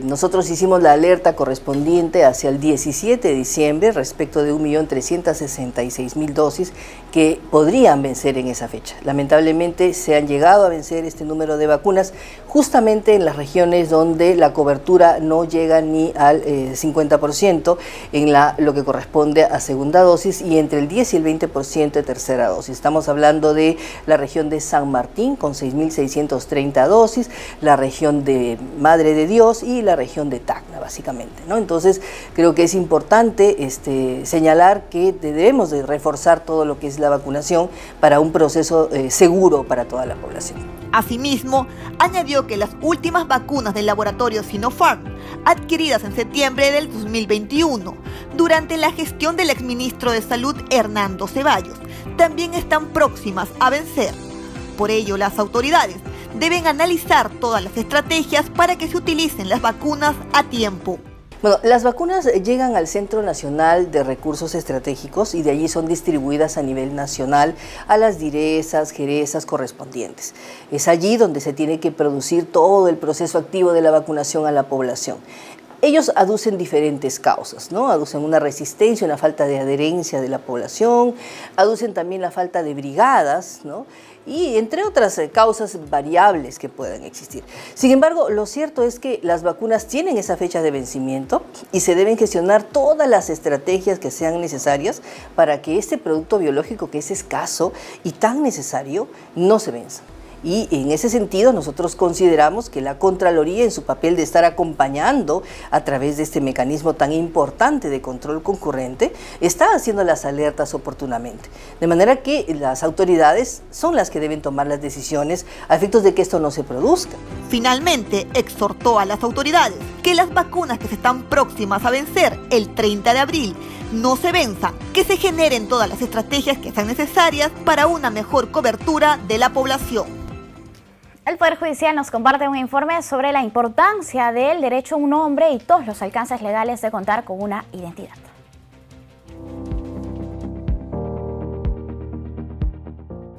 Nosotros hicimos la alerta correspondiente hacia el 17 de diciembre respecto de 1.366.000 dosis que podrían vencer en esa fecha. Lamentablemente se han llegado a vencer este número de vacunas justamente en las regiones donde la cobertura no llega ni al 50% en lo que corresponde a segunda dosis y entre el 10 y el 20% de tercera dosis. Estamos hablando de la región de San Martín con 6.630 dosis, la región de Madre de Dios y la región de Tacna, básicamente, ¿no? Entonces, creo que es importante señalar que debemos de reforzar todo lo que es la vacunación para un proceso seguro para toda la población. Asimismo, añadió que las últimas vacunas del laboratorio Sinopharm, adquiridas en septiembre del 2021, durante la gestión del exministro de Salud Hernando Ceballos, también están próximas a vencer. Por ello, las autoridades deben analizar todas las estrategias para que se utilicen las vacunas a tiempo. Bueno, las vacunas llegan al Centro Nacional de Recursos Estratégicos y de allí son distribuidas a nivel nacional a las direzas, jerezas correspondientes. Es allí donde se tiene que producir todo el proceso activo de la vacunación a la población. Ellos aducen diferentes causas, ¿no? Aducen una resistencia, una falta de adherencia de la población, aducen también la falta de brigadas, ¿no? Y entre otras causas variables que puedan existir. Sin embargo, lo cierto es que las vacunas tienen esa fecha de vencimiento y se deben gestionar todas las estrategias que sean necesarias para que este producto biológico que es escaso y tan necesario no se venza. Y en ese sentido nosotros consideramos que la Contraloría, en su papel de estar acompañando a través de este mecanismo tan importante de control concurrente, está haciendo las alertas oportunamente. De manera que las autoridades son las que deben tomar las decisiones a efectos de que esto no se produzca. Finalmente, exhortó a las autoridades que las vacunas que se están próximas a vencer el 30 de abril no se venzan, que se generen todas las estrategias que sean necesarias para una mejor cobertura de la población. El Poder Judicial nos comparte un informe sobre la importancia del derecho a un nombre y todos los alcances legales de contar con una identidad.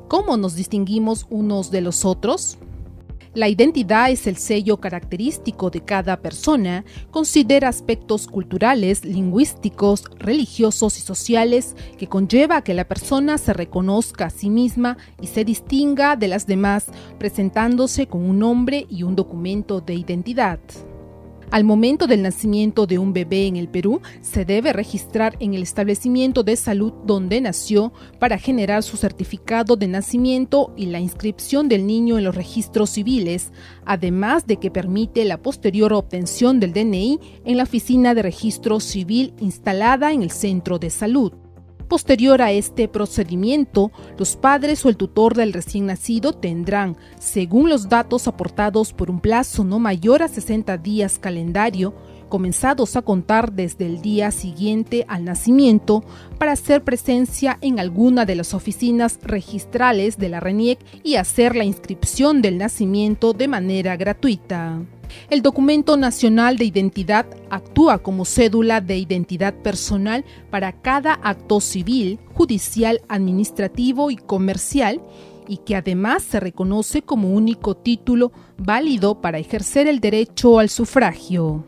¿Cómo nos distinguimos unos de los otros? La identidad es el sello característico de cada persona, considera aspectos culturales, lingüísticos, religiosos y sociales que conlleva a que la persona se reconozca a sí misma y se distinga de las demás, presentándose con un nombre y un documento de identidad. Al momento del nacimiento de un bebé en el Perú, se debe registrar en el establecimiento de salud donde nació para generar su certificado de nacimiento y la inscripción del niño en los registros civiles, además de que permite la posterior obtención del DNI en la oficina de registro civil instalada en el centro de salud. Posterior a este procedimiento, los padres o el tutor del recién nacido tendrán, según los datos aportados por un plazo no mayor a 60 días calendario, comenzados a contar desde el día siguiente al nacimiento, para hacer presencia en alguna de las oficinas registrales de la RENIEC y hacer la inscripción del nacimiento de manera gratuita. El Documento Nacional de Identidad actúa como cédula de identidad personal para cada acto civil, judicial, administrativo y comercial, y que además se reconoce como único título válido para ejercer el derecho al sufragio.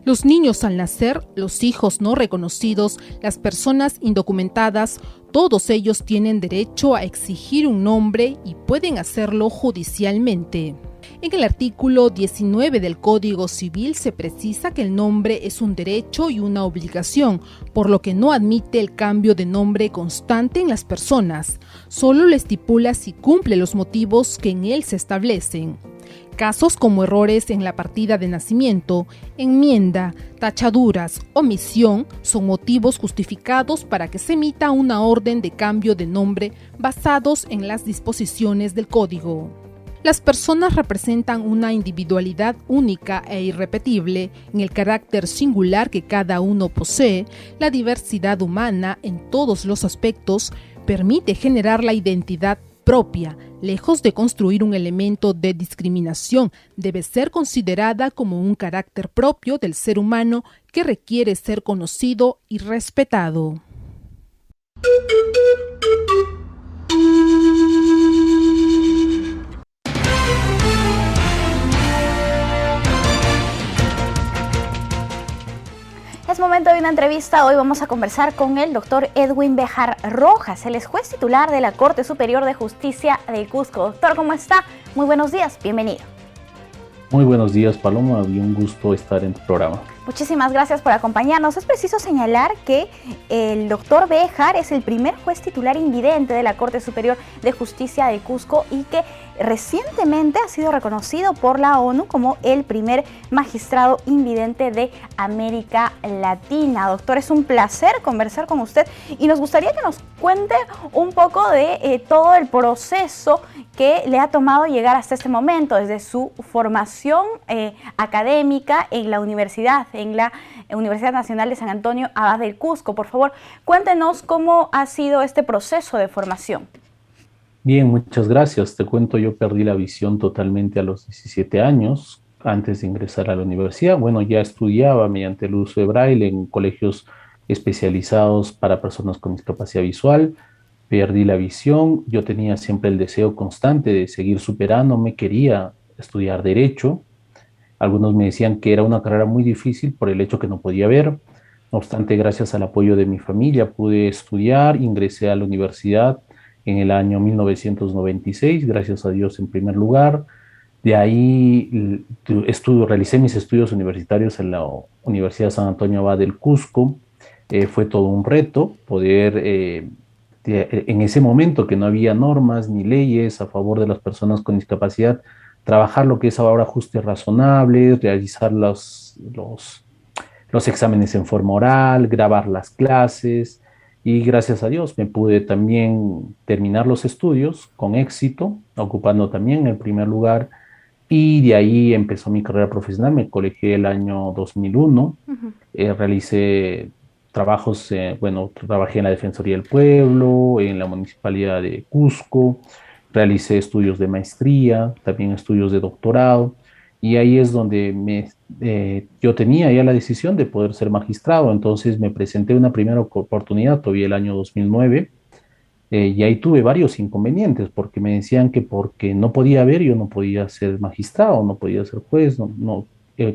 Los niños al nacer, los hijos no reconocidos, las personas indocumentadas, todos ellos tienen derecho a exigir un nombre y pueden hacerlo judicialmente. En el artículo 19 del Código Civil se precisa que el nombre es un derecho y una obligación, por lo que no admite el cambio de nombre constante en las personas. Solo lo estipula si cumple los motivos que en él se establecen. Casos como errores en la partida de nacimiento, enmienda, tachaduras, omisión son motivos justificados para que se emita una orden de cambio de nombre basados en las disposiciones del Código. Las personas representan una individualidad única e irrepetible en el carácter singular que cada uno posee. La diversidad humana en todos los aspectos permite generar la identidad propia. Lejos de construir un elemento de discriminación, debe ser considerada como un carácter propio del ser humano que requiere ser conocido y respetado. Es momento de una entrevista. Hoy vamos a conversar con el doctor Edwin Béjar Rojas. Él es juez titular de la Corte Superior de Justicia del Cusco. Doctor, ¿cómo está? Muy buenos días, bienvenido. Muy buenos días, Paloma, y un gusto estar en tu programa. Muchísimas gracias por acompañarnos. Es preciso señalar que el doctor Béjar es el primer juez titular invidente de la Corte Superior de Justicia del Cusco y que recientemente ha sido reconocido por la ONU como el primer magistrado invidente de América Latina. Doctor, es un placer conversar con usted y nos gustaría que nos cuente un poco de todo el proceso que le ha tomado llegar hasta este momento, desde su formación académica en la Universidad Nacional de San Antonio Abad del Cusco. Por favor, cuéntenos cómo ha sido este proceso de formación. Bien, muchas gracias. Te cuento, yo perdí la visión totalmente a los 17 años, antes de ingresar a la universidad. Bueno, ya estudiaba mediante el uso de braille en colegios especializados para personas con discapacidad visual. Perdí la visión. Yo tenía siempre el deseo constante de seguir superándome. Quería estudiar Derecho. Algunos me decían que era una carrera muy difícil por el hecho que no podía ver. No obstante, gracias al apoyo de mi familia, pude estudiar. Ingresé a la universidad en el año 1996, gracias a Dios en primer lugar. De ahí realicé mis estudios universitarios en la Universidad San Antonio Abad del Cusco. Fue todo un reto poder, en ese momento que no había normas ni leyes a favor de las personas con discapacidad, trabajar lo que es ahora ajustes razonables, realizar los exámenes en forma oral, grabar las clases. Y gracias a Dios me pude también terminar los estudios con éxito, ocupando también el primer lugar, y de ahí empezó mi carrera profesional. Me colegié el año 2001, realicé trabajos, trabajé en la Defensoría del Pueblo, en la Municipalidad de Cusco, realicé estudios de maestría, también estudios de doctorado, y ahí es donde yo tenía ya la decisión de poder ser magistrado. Entonces me presenté una primera oportunidad todavía el año 2009, y ahí tuve varios inconvenientes, porque me decían que porque no podía ver, yo no podía ser magistrado, no podía ser juez,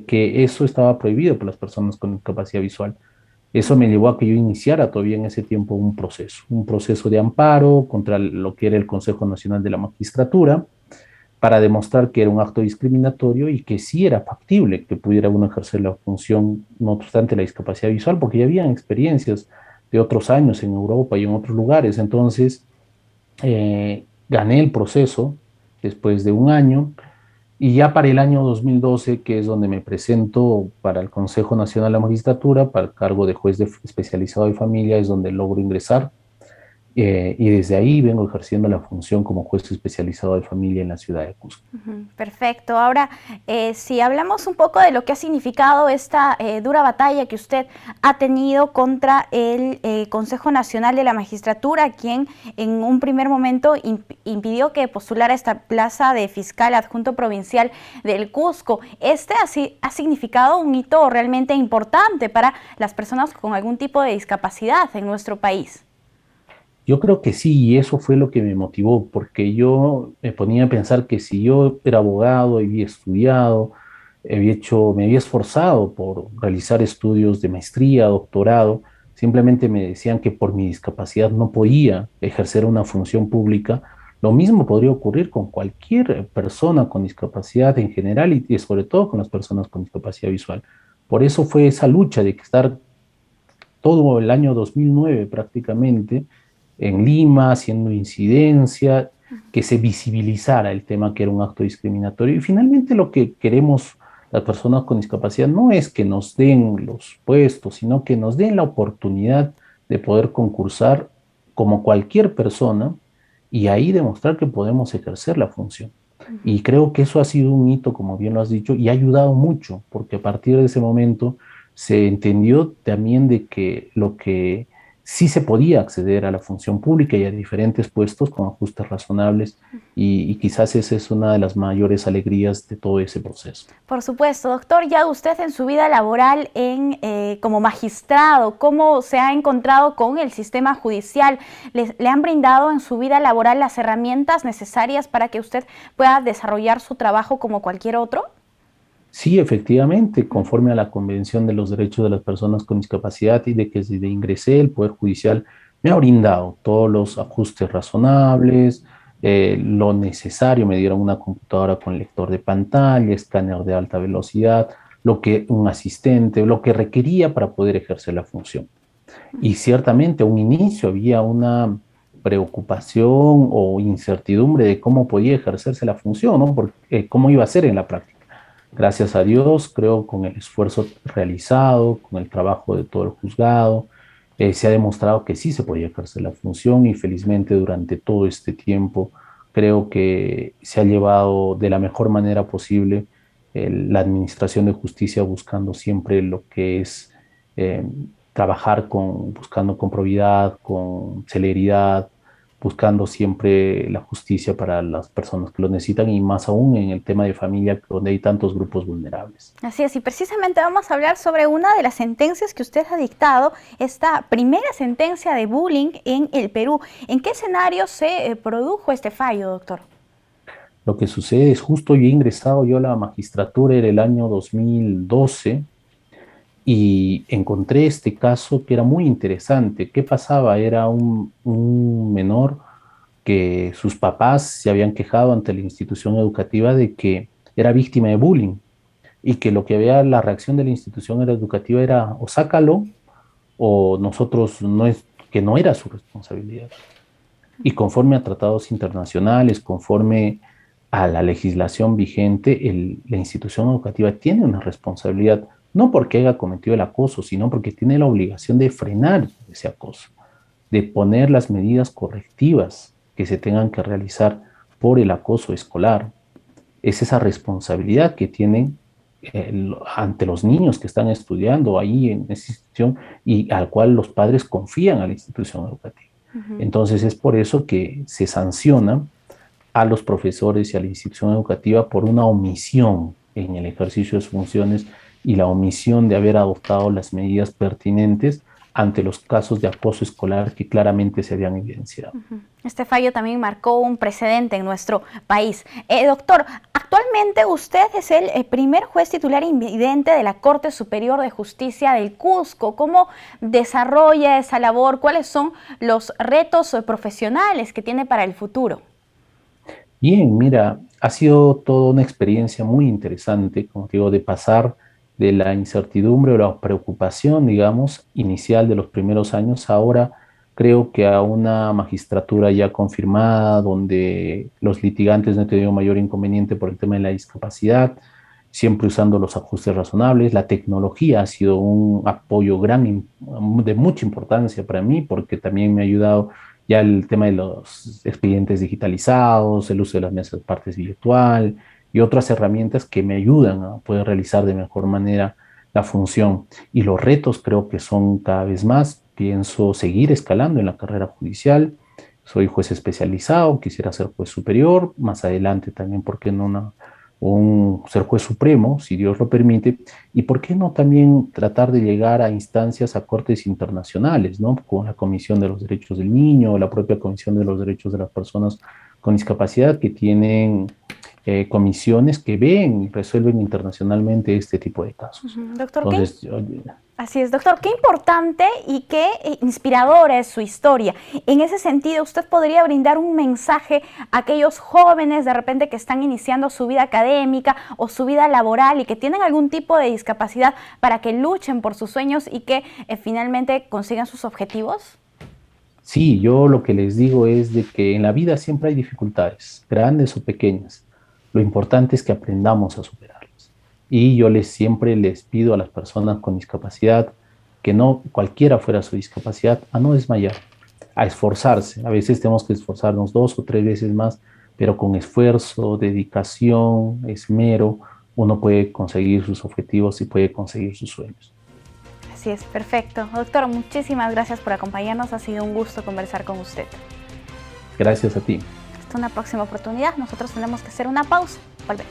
que eso estaba prohibido por las personas con discapacidad visual. Eso me llevó a que yo iniciara todavía en ese tiempo un proceso de amparo contra lo que era el Consejo Nacional de la Magistratura, para demostrar que era un acto discriminatorio y que sí era factible que pudiera uno ejercer la función, no obstante la discapacidad visual, porque ya habían experiencias de otros años en Europa y en otros lugares. Entonces, gané el proceso después de un año, Y ya para el año 2012, que es donde me presento para el Consejo Nacional de la Magistratura, para el cargo de juez especializado de familia, es donde logro ingresar. Y desde ahí vengo ejerciendo la función como juez especializado de familia en la ciudad de Cusco. Perfecto. Ahora, si hablamos un poco de lo que ha significado esta dura batalla que usted ha tenido contra el Consejo Nacional de la Magistratura, quien en un primer momento impidió que postulara esta plaza de fiscal adjunto provincial del Cusco. Este ha significado un hito realmente importante para las personas con algún tipo de discapacidad en nuestro país. Yo creo que sí, y eso fue lo que me motivó, porque yo me ponía a pensar que si yo era abogado, había estudiado, me había esforzado por realizar estudios de maestría, doctorado, simplemente me decían que por mi discapacidad no podía ejercer una función pública. Lo mismo podría ocurrir con cualquier persona con discapacidad en general y sobre todo con las personas con discapacidad visual. Por eso fue esa lucha de estar todo el año 2009 prácticamente en Lima, haciendo incidencia, que se visibilizara el tema que era un acto discriminatorio. Y finalmente lo que queremos las personas con discapacidad no es que nos den los puestos, sino que nos den la oportunidad de poder concursar como cualquier persona y ahí demostrar que podemos ejercer la función. Y creo que eso ha sido un hito, como bien lo has dicho, y ha ayudado mucho, porque a partir de ese momento se entendió también de que lo que sí se podía acceder a la función pública y a diferentes puestos con ajustes razonables y quizás esa es una de las mayores alegrías de todo ese proceso. Por supuesto, doctor, ya usted en su vida laboral como magistrado, ¿cómo se ha encontrado con el sistema judicial? ¿Le han brindado en su vida laboral las herramientas necesarias para que usted pueda desarrollar su trabajo como cualquier otro? Sí, efectivamente, conforme a la Convención de los Derechos de las Personas con Discapacidad y de que desde ingresé, el Poder Judicial me ha brindado todos los ajustes razonables, lo necesario, me dieron una computadora con lector de pantalla, escáner de alta velocidad, un asistente, lo que requería para poder ejercer la función. Y ciertamente a un inicio había una preocupación o incertidumbre de cómo podía ejercerse la función, ¿no? Porque, cómo iba a ser en la práctica. Gracias a Dios, creo con el esfuerzo realizado, con el trabajo de todo el juzgado, se ha demostrado que sí se podía ejercer la función y felizmente durante todo este tiempo creo que se ha llevado de la mejor manera posible la administración de justicia buscando siempre lo que es trabajar buscando con probidad, con celeridad, buscando siempre la justicia para las personas que lo necesitan y más aún en el tema de familia donde hay tantos grupos vulnerables. Así es, y precisamente vamos a hablar sobre una de las sentencias que usted ha dictado, esta primera sentencia de bullying en el Perú. ¿En qué escenario se produjo este fallo, doctor? Lo que sucede es justo yo he ingresado yo a la magistratura en el año 2012 y encontré este caso que era muy interesante. ¿Qué pasaba? Era un menor que sus papás se habían quejado ante la institución educativa de que era víctima de bullying y que lo que había la reacción de la institución educativa era o sácalo o nosotros que no era su responsabilidad. Y conforme a tratados internacionales, conforme a la legislación vigente, la institución educativa tiene una responsabilidad no porque haya cometido el acoso, sino porque tiene la obligación de frenar ese acoso, de poner las medidas correctivas que se tengan que realizar por el acoso escolar. Es esa responsabilidad que tienen ante los niños que están estudiando ahí en esa institución y al cual los padres confían a la institución educativa. Entonces es por eso que se sanciona a los profesores y a la institución educativa por una omisión en el ejercicio de sus funciones y la omisión de haber adoptado las medidas pertinentes ante los casos de acoso escolar que claramente se habían evidenciado. Este fallo también marcó un precedente en nuestro país. Doctor, actualmente usted es el primer juez titular invidente de la Corte Superior de Justicia del Cusco. ¿Cómo desarrolla esa labor? ¿Cuáles son los retos profesionales que tiene para el futuro? Bien, mira, ha sido toda una experiencia muy interesante, como digo, de pasar de la incertidumbre o la preocupación, digamos, inicial de los primeros años, ahora Creo que a una magistratura ya confirmada, donde los litigantes no han tenido mayor inconveniente por el tema de la discapacidad, siempre usando los ajustes razonables. La tecnología ha sido un apoyo de mucha importancia para mí, porque también me ha ayudado ya el tema de los expedientes digitalizados, el uso de las mesas de partes virtual y otras herramientas que me ayudan a poder realizar de mejor manera la función. Y los retos creo que son cada vez más. Pienso seguir escalando en la carrera judicial. Soy juez especializado, quisiera ser juez superior, más adelante también, ¿por qué no ser juez supremo, si Dios lo permite? Y ¿por qué no también tratar de llegar a instancias, a cortes internacionales, ¿no? Con la Comisión de los Derechos del Niño, la propia Comisión de los Derechos de las Personas con Discapacidad, que tienen comisiones que ven y resuelven internacionalmente este tipo de casos. Doctor, Entonces, así es, doctor, qué importante y qué inspiradora es su historia. En ese sentido, ¿usted podría brindar un mensaje a aquellos jóvenes de repente que están iniciando su vida académica o su vida laboral y que tienen algún tipo de discapacidad para que luchen por sus sueños y que finalmente consigan sus objetivos? Sí, yo lo que les digo es de que en la vida siempre hay dificultades, grandes o pequeñas. Lo importante es que aprendamos a superarlas. Y yo siempre les pido a las personas con discapacidad, que no cualquiera fuera su discapacidad, a no desmayar, a esforzarse. A veces tenemos que esforzarnos 2 o 3 veces más, pero con esfuerzo, dedicación, esmero, uno puede conseguir sus objetivos y puede conseguir sus sueños. Así es, perfecto. Doctor, muchísimas gracias por acompañarnos. Ha sido un gusto conversar con usted. Gracias a ti. Hasta una próxima oportunidad. Nosotros tenemos que hacer una pausa. Volvemos.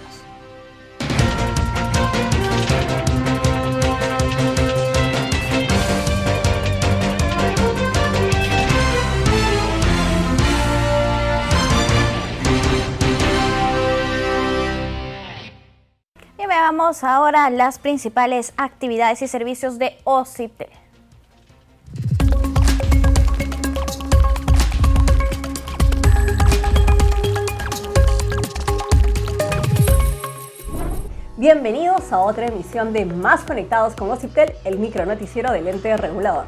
Y veamos ahora las principales actividades y servicios de OCIPTEL. Bienvenidos a otra emisión de Más Conectados con OCIPTEL, el micronoticiero del ente regulador.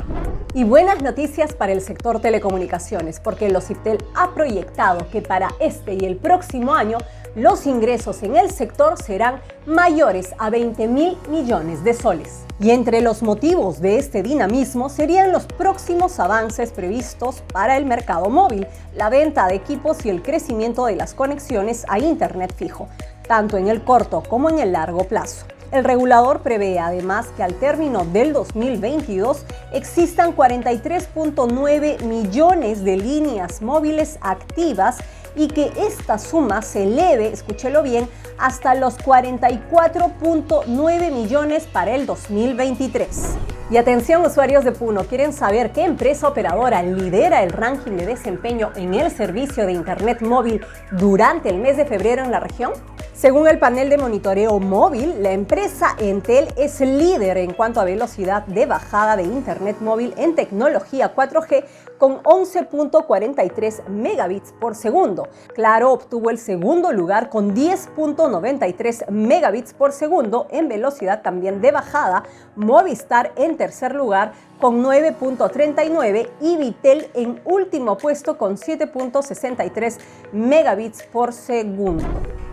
Y buenas noticias para el sector telecomunicaciones, porque el OCIPTEL ha proyectado que para este y el próximo año los ingresos en el sector serán mayores a 20.000 millones de soles. Y entre los motivos de este dinamismo serían los próximos avances previstos para el mercado móvil, la venta de equipos y el crecimiento de las conexiones a Internet fijo, tanto en el corto como en el largo plazo. El regulador prevé además que al término del 2022 existan 43.9 millones de líneas móviles activas y que esta suma se eleve, escúchelo bien, hasta los 44.9 millones para el 2023. Y atención, usuarios de Puno, ¿quieren saber qué empresa operadora lidera el ranking de desempeño en el servicio de Internet móvil durante el mes de febrero en la región? Según el panel de monitoreo móvil, la empresa Entel es líder en cuanto a velocidad de bajada de Internet móvil en tecnología 4G con 11.43 megabits por segundo. Claro obtuvo el segundo lugar con 10.93 megabits por segundo en velocidad también de bajada, Movistar en tercer lugar con 9.39 y Vitel en último puesto con 7.63 megabits por segundo.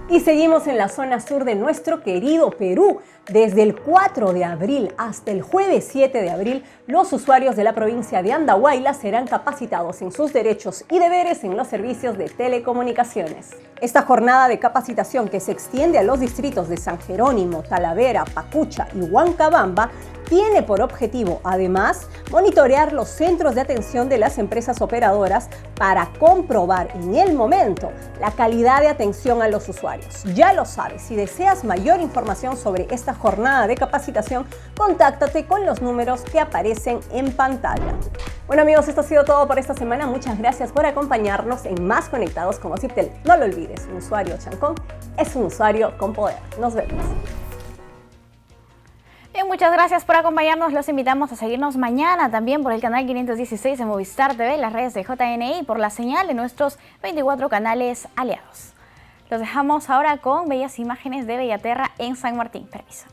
Y seguimos en la zona sur de nuestro querido Perú. Desde el 4 de abril hasta el jueves 7 de abril, los usuarios de la provincia de Andahuayla serán capacitados en sus derechos y deberes en los servicios de telecomunicaciones. Esta jornada de capacitación, que se extiende a los distritos de San Jerónimo, Talavera, Pacucha y Huancabamba, tiene por objetivo, además, monitorear los centros de atención de las empresas operadoras para comprobar en el momento la calidad de atención a los usuarios. Ya lo sabes, si deseas mayor información sobre esta jornada de capacitación, contáctate con los números que aparecen en pantalla. Bueno amigos, esto ha sido todo por esta semana. Muchas gracias por acompañarnos en Más Conectados con OCIPTEL. No lo olvides, un usuario Chancón es un usuario con poder. Nos vemos. Bien, muchas gracias por acompañarnos. Los invitamos a seguirnos mañana también por el canal 516 de Movistar TV, las redes de JNE y por la señal de nuestros 24 canales aliados. Los dejamos ahora con bellas imágenes de Bellaterra en San Martín. Permiso.